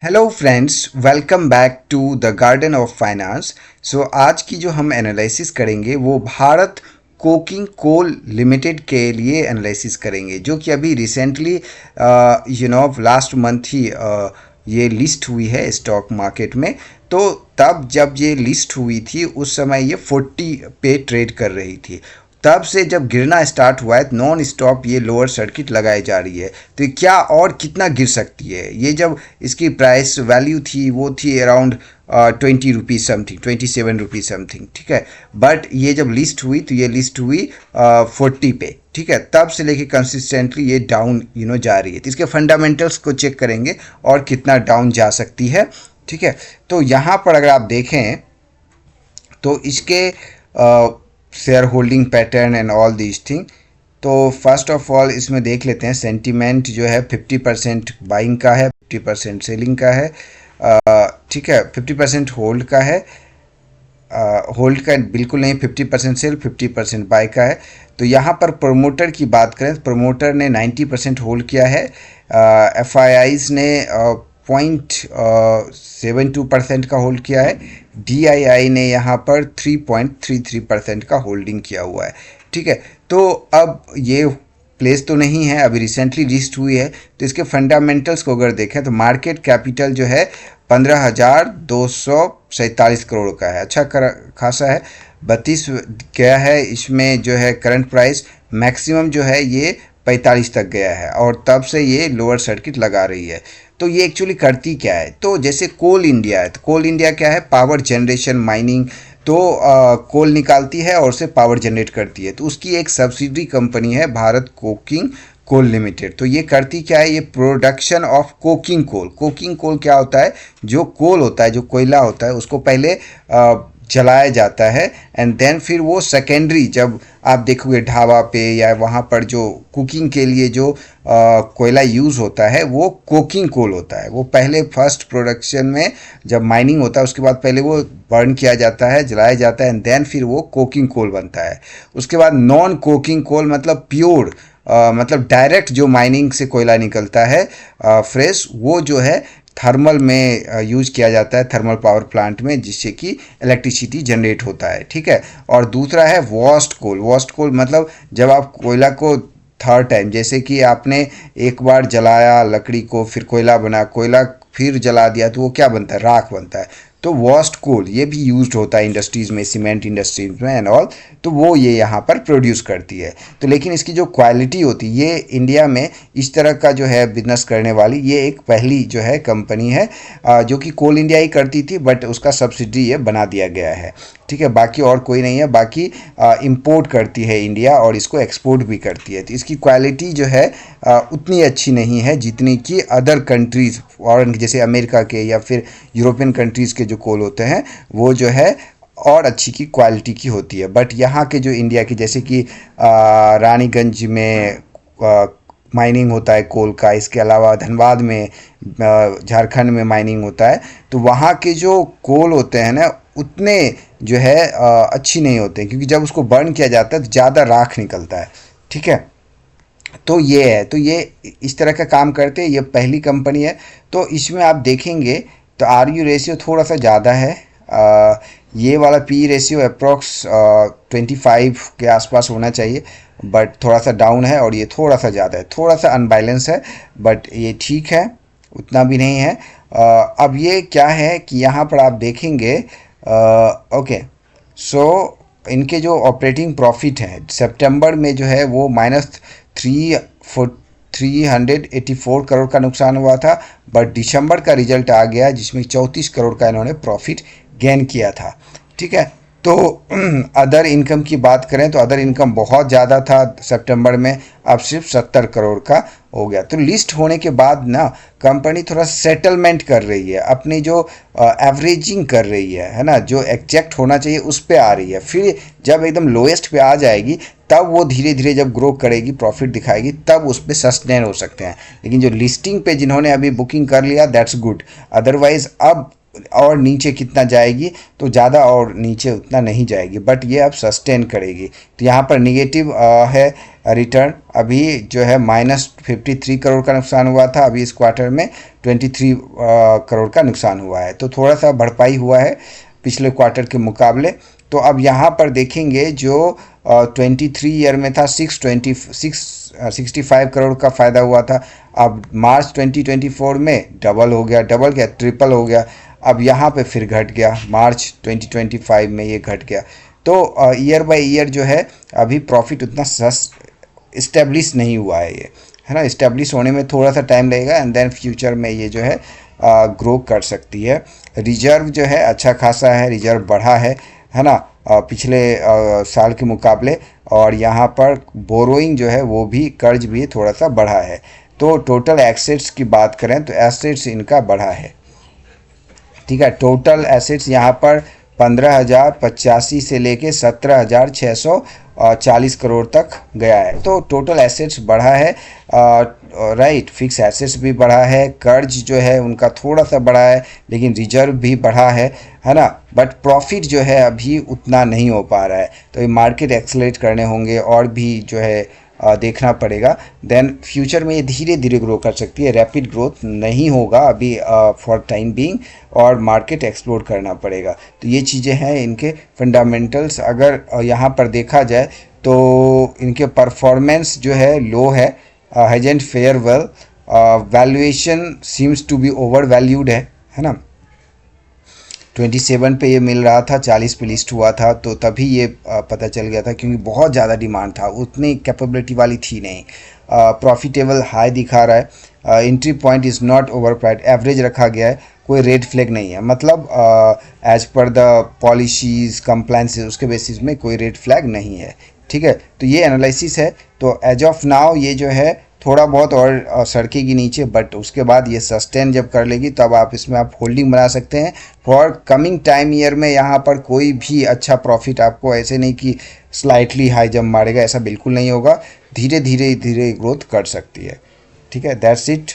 Hello friends, welcome back to the garden of finance. आज की जो हम एनालिसिस करेंगे वो भारत कोकिंग कोल लिमिटेड के लिए एनालिसिस करेंगे, जो कि अभी रिसेंटली लास्ट मंथ ही ये लिस्ट हुई है स्टॉक मार्केट में। तो तब जब ये लिस्ट हुई थी उस समय ये 40 पे ट्रेड कर रही थी। तब से जब गिरना स्टार्ट हुआ है नॉन स्टॉप ये लोअर सर्किट लगाई जा रही है। तो ये क्या और कितना गिर सकती है? ये जब इसकी प्राइस वैल्यू थी वो थी around 20 rupees something, 27 rupees something, ठीक है। बट ये जब लिस्ट हुई तो ये लिस्ट हुई 40 पे, ठीक है। तब से लेके कंसिस्टेंटली ये डाउन जा रही है। तो इसके फंडामेंटल्स को चेक करेंगे और कितना डाउन जा सकती है, ठीक है। तो यहाँ पर अगर आप देखें तो इसके share holding pattern and all this thing. तो फर्स्ट ऑफ ऑल इसमें देख लेते हैं सेंटीमेंट जो है 50% बाइंग का है, 50% सेलिंग का है, ठीक है। 50% होल्ड का है, होल्ड का बिल्कुल नहीं, 50% सेल 50% बाय का है। तो यहाँ पर प्रोमोटर की बात करें तो प्रोमोटर ने 90% होल्ड किया है, एफ आई आईज ने 0.72% का होल्ड किया है, डी आई आई ने यहाँ पर 3.33% का होल्डिंग किया हुआ है, ठीक है। तो अब ये प्लेस तो नहीं है, अभी रिसेंटली लिस्ट हुई है। तो इसके फंडामेंटल्स को अगर देखें तो मार्केट कैपिटल जो है 15,247 करोड़ का है, अच्छा खासा है। 32 गया है इसमें जो है करंट प्राइस, मैक्सिमम जो है ये 45 तक गया है और तब से ये लोअर सर्किट लगा रही है। तो ये एक्चुअली करती क्या है? तो जैसे कोल इंडिया है, तो कोल इंडिया क्या है? Power generation, mining. तो कोल निकालती है और उसे पावर जनरेट करती है। तो उसकी एक सब्सिडरी कंपनी है भारत कोकिंग कोल लिमिटेड। तो ये करती क्या है? ये production of coking coal. Coking coal क्या होता है? जो कोल होता है, जो कोयला होता है, उसको पहले जलाया जाता है एंड देन फिर वो सेकेंडरी, जब आप देखोगे ढाबा पे या वहाँ पर जो कुकिंग के लिए जो कोयला यूज़ होता है वो कोकिंग कोल होता है। वो पहले फर्स्ट प्रोडक्शन में जब माइनिंग होता है उसके बाद पहले वो बर्न किया जाता है, जलाया जाता है एंड देन फिर वो कोकिंग कोल बनता है। उसके बाद नॉन कोकिंग कोल मतलब प्योर, मतलब डायरेक्ट जो माइनिंग से कोयला निकलता है फ्रेश, वो जो है थर्मल में यूज़ किया जाता है, थर्मल पावर प्लांट में, जिससे कि इलेक्ट्रिसिटी जनरेट होता है, ठीक है। और दूसरा है वॉस्ट कोल। वॉस्ट कोल मतलब जब आप कोयला को थर्ड टाइम, जैसे कि आपने एक बार जलाया लकड़ी को, फिर कोयला बना, कोयला फिर जला दिया तो वो क्या बनता है? राख बनता है। तो वॉस्ट कोल ये भी यूज्ड होता है इंडस्ट्रीज़ में, सीमेंट इंडस्ट्रीज में एंड ऑल। तो वो ये यहाँ पर प्रोड्यूस करती है। तो लेकिन इसकी जो क्वालिटी होती है, ये इंडिया में इस तरह का जो है बिजनेस करने वाली ये एक पहली जो है कंपनी है, जो कि कोल इंडिया ही करती थी बट उसका सब्सिडी ये बना दिया गया है, ठीक है। बाकी और कोई नहीं है, बाकी इंपोर्ट करती है इंडिया और इसको एक्सपोर्ट भी करती है। तो इसकी क्वालिटी जो है उतनी अच्छी नहीं है जितनी कि अदर कंट्रीज़ फॉरेन जैसे अमेरिका के या फिर यूरोपियन कंट्रीज़ के जो कोल होते हैं वो जो है और अच्छी की क्वालिटी की होती है। बट यहाँ के जो इंडिया के, जैसे कि रानीगंज में माइनिंग होता है कोल का, इसके अलावा धनबाद में, झारखंड में माइनिंग होता है। तो वहाँ के जो कोल होते हैं ना उतने जो है अच्छी नहीं होते, क्योंकि जब उसको बर्न किया जाता है तो ज़्यादा राख निकलता है, ठीक है। तो ये है, तो ये इस तरह का काम करते हैं, ये पहली कंपनी है। तो इसमें आप देखेंगे तो आर यू रेशियो थोड़ा सा ज़्यादा है, ये वाला पी रेशियो अप्रॉक्स 25 के आसपास होना चाहिए, बट थोड़ा सा डाउन है और ये थोड़ा सा ज़्यादा है, थोड़ा सा अनबैलेंस है, बट ये ठीक है, उतना भी नहीं है। अब ये क्या है कि यहाँ पर आप देखेंगे, ओके, सो इनके जो ऑपरेटिंग प्रॉफिट है सितंबर में जो है वो -384 करोड़ का नुकसान हुआ था, बट दिसंबर का रिजल्ट आ गया जिसमें 34 करोड़ का इन्होंने प्रॉफिट गेन किया था, ठीक है। तो अदर इनकम की बात करें तो अदर इनकम बहुत ज़्यादा था सितंबर में, अब सिर्फ 70 करोड़ का हो गया। तो लिस्ट होने के बाद ना कंपनी थोड़ा सेटलमेंट कर रही है, अपनी जो एवरेजिंग कर रही है ना, जो एग्जैक्ट होना चाहिए उस पे आ रही है। फिर जब एकदम लोएस्ट पे आ जाएगी तब वो धीरे धीरे जब ग्रो करेगी, प्रॉफिट दिखाएगी, तब उस पर सस्टेन हो सकते हैं। लेकिन जो लिस्टिंग पे जिन्होंने अभी बुकिंग कर लिया दैट्स गुड, अदरवाइज अब और नीचे कितना जाएगी, तो ज़्यादा और नीचे उतना नहीं जाएगी, बट ये अब सस्टेन करेगी। तो यहाँ पर निगेटिव है रिटर्न, अभी जो है -53 करोड़ का नुकसान हुआ था, अभी इस क्वार्टर में 23 करोड़ का नुकसान हुआ है, तो थोड़ा सा भरपाई हुआ है पिछले क्वार्टर के मुकाबले। तो अब यहाँ पर देखेंगे जो 23 ईयर में था 65 करोड़ का फ़ायदा हुआ था, अब मार्च 2024 में डबल हो गया, डबल क्या ट्रिपल हो गया, अब यहाँ पे फिर घट गया, मार्च 2025 में ये घट गया। तो ईयर बाय ईयर जो है अभी प्रॉफिट उतना इस्टेब्लिश नहीं हुआ है ये, है ना। इस्टेब्लिश होने में थोड़ा सा टाइम लगेगा एंड देन फ्यूचर में ये जो है ग्रो कर सकती है। रिजर्व जो है अच्छा खासा है, रिजर्व बढ़ा है ना, पिछले साल के मुकाबले, और यहाँ पर बोरोइंग जो है वो भी, कर्ज भी थोड़ा सा बढ़ा है। तो टोटल एसेट्स की बात करें तो एसेट्स इनका बढ़ा है, ठीक है। टोटल एसेट्स यहाँ पर 15,085 से लेके 17,640 करोड़ तक गया है, तो टोटल एसेट्स बढ़ा है, राइट। फिक्स एसेट्स भी बढ़ा है, कर्ज जो है उनका थोड़ा सा बढ़ा है, लेकिन रिजर्व भी बढ़ा है ना। बट प्रॉफिट जो है अभी उतना नहीं हो पा रहा है, तो ये मार्केट एक्सेलरेट करने होंगे और भी जो है देखना पड़ेगा, देन फ्यूचर में ये धीरे धीरे ग्रो कर सकती है, रैपिड ग्रोथ नहीं होगा अभी फॉर टाइम बीइंग, और मार्केट एक्सप्लोर करना पड़ेगा। तो ये चीज़ें हैं इनके फंडामेंटल्स। अगर यहाँ पर देखा जाए तो इनके परफॉर्मेंस जो है लो hasn't fared well, valuation seems to be overvalued है ना। 27 पे ये मिल रहा था, 40 पे लिस्ट हुआ था, तो तभी ये पता चल गया था, क्योंकि बहुत ज़्यादा डिमांड था, उतनी कैपेबिलिटी वाली थी नहीं। प्रॉफिटेबल हाई दिखा रहा है, entry point is not over price, average रखा गया है, कोई रेड फ्लैग नहीं है, मतलब as per the policies compliances उसके बेसिस में कोई रेड फ्लैग नहीं है, ठीक है। तो ये एनालिसिस है। तो एज ऑफ नाउ ये जो है थोड़ा बहुत और सड़केगी नीचे, बट उसके बाद ये सस्टेन जब कर लेगी तब आप इसमें आप होल्डिंग बना सकते हैं फॉर कमिंग टाइम ईयर में। यहाँ पर कोई भी अच्छा प्रॉफिट आपको ऐसे नहीं कि स्लाइटली हाई जंप मारेगा, ऐसा बिल्कुल नहीं होगा, धीरे धीरे धीरे ग्रोथ कर सकती है, ठीक है। That's it.